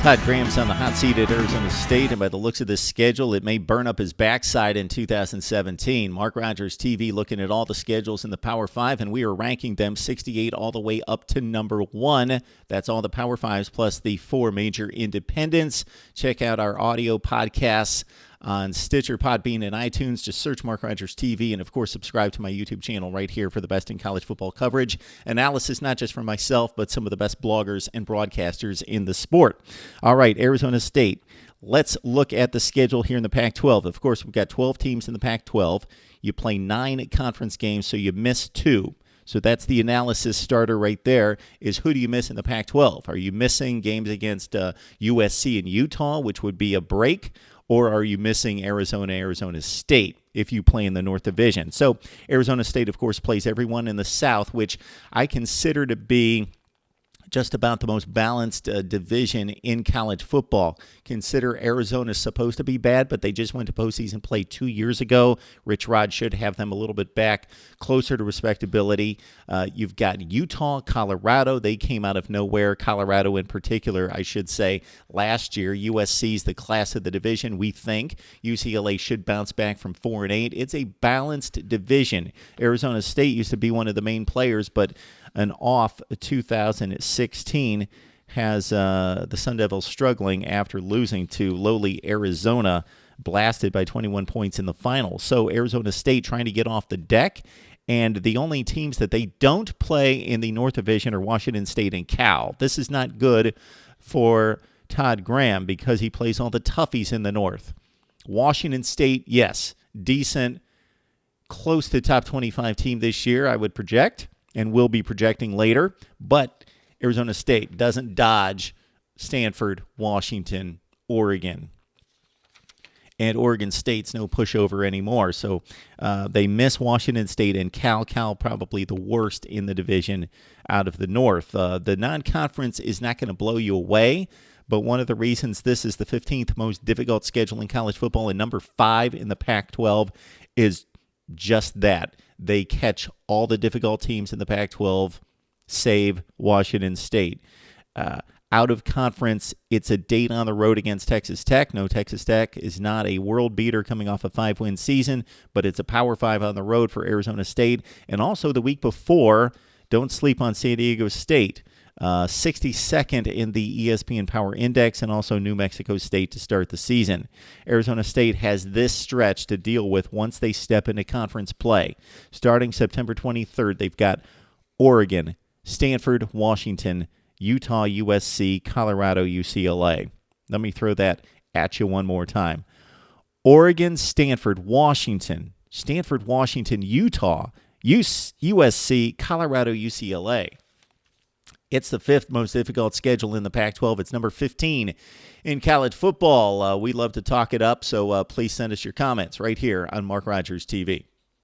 Todd Graham's on the hot seat at Arizona State, and by the looks of this schedule, it may burn up his backside in 2017. Mark Rogers TV looking at all the schedules in the Power 5, and we are ranking them 68 all the way up to number 1. That's all the Power 5s plus the 4 major independents. Check out our audio podcasts on Stitcher, Podbean, and iTunes. Just search Mark Rogers TV, and of course subscribe to my YouTube channel right here for the best in college football coverage. Analysis not just from myself, but some of the best bloggers and broadcasters in the sport. All right, Arizona State. Let's look at the schedule here in the Pac-12. Of course, we've got 12 teams in the Pac-12. You play 9 conference games, so you miss 2. So that's the analysis starter right there, is who do you miss in the Pac-12? Are you missing games against USC and Utah, which would be a break? Or are you missing Arizona State if you play in the North Division? So Arizona State, of course, plays everyone in the South, which I consider to be just about the most balanced division in college football. Consider Arizona's supposed to be bad, but they just went to postseason play 2 years ago. Rich Rod should have them a little bit back closer to respectability. You've got Utah, Colorado. They came out of nowhere. Colorado in particular, I should say, last year. USC's the class of the division, we think. UCLA should bounce back from 4-8. It's a balanced division. Arizona State used to be one of the main players, but an off 2016 has the Sun Devils struggling after losing to lowly Arizona, blasted by 21 points in the final. So Arizona State trying to get off the deck, and the only teams that they don't play in the North Division are Washington State and Cal. This is not good for Todd Graham because he plays all the toughies in the North. Washington State, yes, decent, close to top 25 team this year, I would project, and will be projecting later, but Arizona State doesn't dodge Stanford, Washington, Oregon. And Oregon State's no pushover anymore, so they miss Washington State and Cal. Cal probably the worst in the division out of the North. The non-conference is not going to blow you away, but one of the reasons this is the 15th most difficult schedule in college football and number 5 in the Pac-12 is just that. They catch all the difficult teams in the Pac-12, save Washington State. Out of conference, it's a date on the road against Texas Tech. No, Texas Tech is not a world beater coming off a 5-win season, but it's a Power 5 on the road for Arizona State. And also the week before, don't sleep on San Diego State. 62nd in the ESPN Power Index, and also New Mexico State to start the season. Arizona State has this stretch to deal with once they step into conference play. Starting September 23rd, they've got Oregon, Stanford, Washington, Utah, USC, Colorado, UCLA. Let me throw that at you one more time. Oregon, Stanford, Washington, Utah, USC, Colorado, UCLA. It's the 5th most difficult schedule in the Pac-12. It's number 15 in college football. We love to talk it up, so please send us your comments right here on Mark Rogers TV.